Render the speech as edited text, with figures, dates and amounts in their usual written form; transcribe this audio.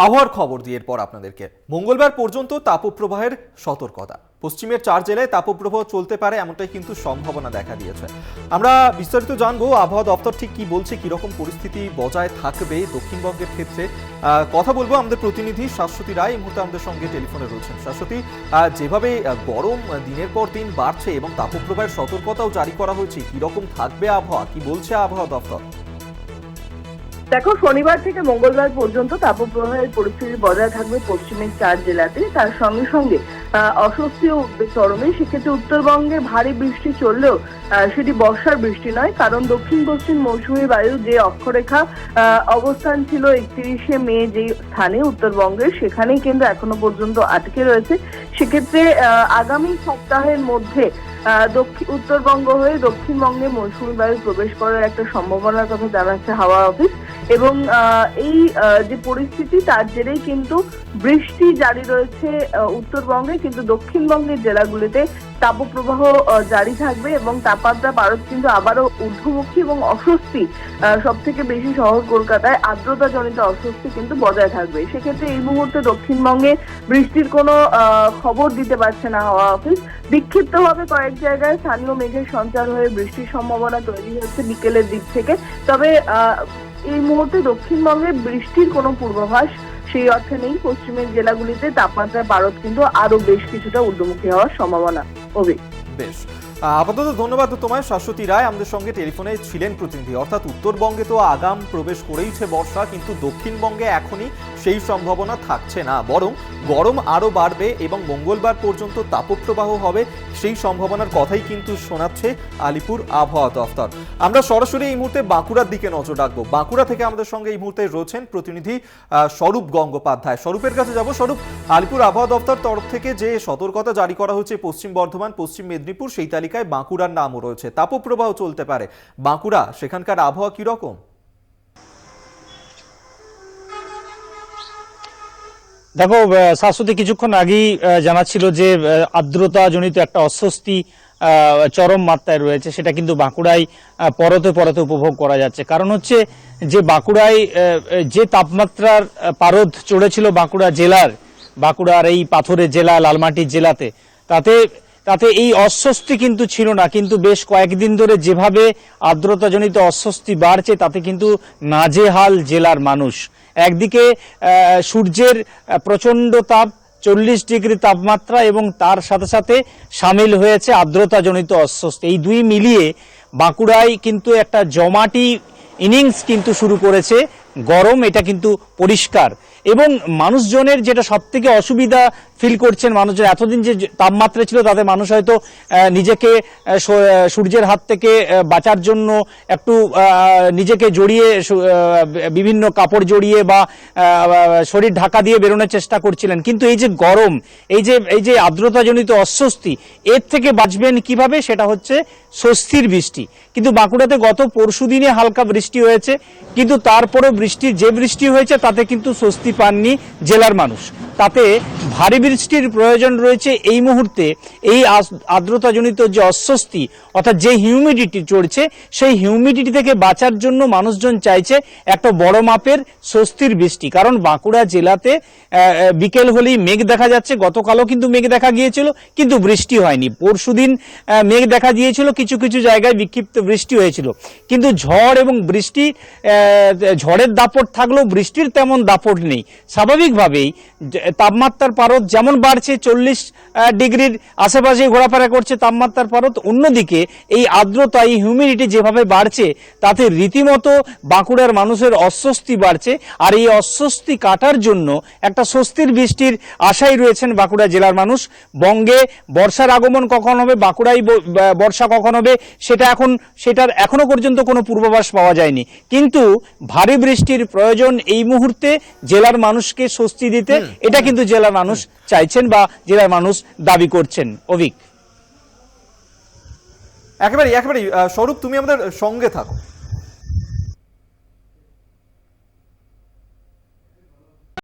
আবহাওয়ার খবর দিয়ে এরপর আপনাদেরকে মঙ্গলবার পর্যন্ত তাপপ্রবাহের সতর্কতা। পশ্চিমের 4 জেলায় তাপপ্রবাহ চলতে পারে এমনটাই কিন্তু সম্ভাবনা দেখা দিয়েছে। আমরা বিস্তারিত জানবো আবহাওয়া দপ্তর ঠিক কি বলছে, কিরকম পরিস্থিতি বজায় থাকবে দক্ষিণবঙ্গের ক্ষেত্রে। কথা বলবো আমাদের প্রতিনিধি শাশ্বতী রায় এই মুহূর্তে আমাদের সঙ্গে টেলিফোনে রয়েছেন। শাশ্বতী, যেভাবে গরম দিনের পর দিন বাড়ছে এবং তাপপ্রবাহের সতর্কতাও জারি করা হয়েছে, কিরকম থাকবে আবহাওয়া, কি বলছে আবহাওয়া দপ্তর? দেখো, শনিবার থেকে মঙ্গলবার পর্যন্ত তাপপ্রবাহের পরিস্থিতি বজায় থাকবে পশ্চিমের 4 জেলাতে। তার সঙ্গে সঙ্গে অস্বস্তিও উঠবে চরমে। সেক্ষেত্রে উত্তরবঙ্গে ভারী বৃষ্টি চললেও সেটি বর্ষার বৃষ্টি নয়, কারণ দক্ষিণ পশ্চিম মৌসুমী বায়ু যে অক্ষরেখা অবস্থান ছিল 31শে মে যে স্থানে উত্তরবঙ্গের, সেখানেই কিন্তু এখনো পর্যন্ত আটকে রয়েছে। সেক্ষেত্রে আগামী সপ্তাহের মধ্যে উত্তরবঙ্গ হয়ে দক্ষিণবঙ্গে মৌসুমী বায়ু প্রবেশ করার একটা সম্ভাবনার কথা জানাচ্ছে হাওয়া অফিস। এবং এই যে পরিস্থিতি তার জেরেই কিন্তু বৃষ্টি জারি রয়েছে উত্তরবঙ্গে, কিন্তু দক্ষিণবঙ্গের জেলাগুলিতে তাপপ্রবাহ জারি থাকবে এবং তাপমাত্রা পারদ কিন্তু আবারও ঊর্ধ্বমুখী এবং অস্বস্তি সব থেকে বেশি শহর কলকাতায় আর্দ্রতাজনিত অস্বস্তি কিন্তু বজায় থাকবে। সেক্ষেত্রে এই মুহূর্তে দক্ষিণবঙ্গে বৃষ্টির কোনো খবর দিতে পারছে না হাওয়া অফিস। বিক্ষিপ্তভাবে কয়েক জায়গায় স্থানীয় মেঘের সঞ্চার হয়ে বৃষ্টির সম্ভাবনা তৈরি হচ্ছে বিকেলের দিক থেকে। তবে এই মুহূর্তে দক্ষিণবঙ্গে বৃষ্টির কোনো পূর্বাভাস সেই অর্থে নেই। পশ্চিমের জেলাগুলিতে তাপমাত্রার পারদ কিন্তু আরো বেশ কিছুটা ঊর্ধ্বমুখী হওয়ার সম্ভাবনা। বেশ, আপাতত ধন্যবাদ তোমায় শাশ্বতী রায়। আমাদের সঙ্গে টেলিফোনে ছিলেন প্রতিনিধি। অর্থাৎ উত্তরবঙ্গে তো আগাম প্রবেশ করেইছে বর্ষা, কিন্তু দক্ষিণবঙ্গে এখনই সেই সম্ভাবনা থাকছে না, বরং গরম আরো বাড়বে এবং মঙ্গলবার পর্যন্ত তাপপ্রবাহ হবে সেই সম্ভাবনার কথাই কিন্তু শোনাচ্ছে আলিপুর আবহাওয়া দফতর। আমরা সরাসরি এই মুহূর্তে বাঁকুড়ার দিকে নজর রাখবো। বাঁকুড়া থেকে আমাদের সঙ্গে এই মুহূর্তে রয়েছেন প্রতিনিধি স্বরূপ গঙ্গোপাধ্যায়। স্বরূপের কাছে যাব। স্বরূপ, আলিপুর আবহাওয়া দফতর তরফ থেকে যে সতর্কতা জারি করা হয়েছে পশ্চিম বর্ধমান, পশ্চিম মেদিনীপুর, সেই তালিকায় বাঁকুড়ার নামও রয়েছে। তাপপ্রবাহ চলতে পারে বাঁকুড়া, সেখানকার আবহাওয়া কিরকম? দেখো শাশ্বতী, কিছুক্ষণ আগেই জানাচ্ছিল যে আর্দ্রতা জনিত একটা অস্বস্তি চরম মাত্রায় রয়েছে, সেটা কিন্তু বাঁকুড়ায় পরতে পরতে উপভোগ করা যাচ্ছে। কারণ হচ্ছে যে বাঁকুড়ায় যে তাপমাত্রার পারদ চড়েছিল বাঁকুড়ার এই পাথরের জেলা লালমাটির জেলাতে, তাতে এই অস্বস্তি কিন্তু ছিল না। কিন্তু বেশ কয়েকদিন ধরে যেভাবে আর্দ্রতাজনিত অস্বস্তি বাড়ছে, তাতে কিন্তু নাজেহাল জেলার মানুষ। একদিকে সূর্যের প্রচণ্ড তাপ, 40 ডিগ্রি তাপমাত্রা, এবং তার সাথে সাথে সামিল হয়েছে আর্দ্রতাজনিত অস্বস্তি। এই দুই মিলিয়ে বাঁকুড়ায় কিন্তু একটা জমাটি ইনিংস কিন্তু শুরু করেছে গরম, এটা কিন্তু পরিষ্কার। এবং মানুষজনের যেটা সব থেকে অসুবিধা ফিল করছেন মানুষজন, এতদিন যে তাপমাত্রা ছিল তাতে মানুষ হয়তো নিজেকে সূর্যের হাত থেকে বাঁচার জন্য একটু নিজেকে জড়িয়ে, বিভিন্ন কাপড় জড়িয়ে বা শরীর ঢাকা দিয়ে বেরোনোর চেষ্টা করছিলেন। কিন্তু এই যে গরম, এই যে আর্দ্রতাজনিত অস্বস্তি, এর থেকে বাঁচবেন কিভাবে, সেটা হচ্ছে স্বস্তির বৃষ্টি। কিন্তু বাঁকুড়াতে গত পরশুদিনে হালকা বৃষ্টি হয়েছে, কিন্তু তারপরেও যে বৃষ্টি হয়েছে তাতে কিন্তু স্বস্তি পাননি জেলার মানুষ। তাতে ভারী বৃষ্টির প্রয়োজন রয়েছে এই মুহূর্তে। এই আর্দ্রতাজনিত যে অস্বস্তি, অর্থাৎ যে হিউমিডিটি চড়ছে, সেই হিউমিডিটি থেকে বাঁচার জন্য মানুষজন চাইছে একটা বড় মাপের স্বস্তির বৃষ্টি। কারণ বাঁকুড়া জেলাতে বিকেল হলেই মেঘ দেখা যাচ্ছে। গতকালও কিন্তু মেঘ দেখা গিয়েছিল, কিন্তু বৃষ্টি হয়নি। পরশুদিন মেঘ দেখা দিয়েছিল, কিছু কিছু জায়গায় বিক্ষিপ্ত বৃষ্টি হয়েছিল। কিন্তু ঝড় এবং বৃষ্টি, ঝড়ের দাপট থাকলেও বৃষ্টির তেমন দাপট নেই। স্বাভাবিকভাবেই তাপমাত্রার পারদ যেমন বাড়ছে, 40 ডিগ্রির আশেপাশে ঘোরাফেরা করছে তাপমাত্রার পারদ, অন্যদিকে এই আর্দ্রতা, এই হিউমিডিটি যেভাবে বাড়ছে, তাতে রীতিমতো বাঁকুড়ার মানুষের অস্বস্তি বাড়ছে। আর এই অস্বস্তি কাটার জন্য একটা স্বস্তির বৃষ্টির আশায় রয়েছেন বাঁকুড়া জেলার মানুষ। বঙ্গে বর্ষার আগমন কখন হবে, বাঁকুড়ায় বর্ষা কখন হবে, সেটার এখনো পর্যন্ত কোনো পূর্বাভাস পাওয়া যায়নি। কিন্তু ভারী বৃষ্টির প্রয়োজন এই মুহূর্তে জেলার মানুষকে স্বস্তি দিতে, এটা কিন্তু জেলার মানুষ চাইছেন বা জেলার মানুষ দাবি করছেন। একেবারে স্বরূপ, তুমি আমাদের সঙ্গে থাকো।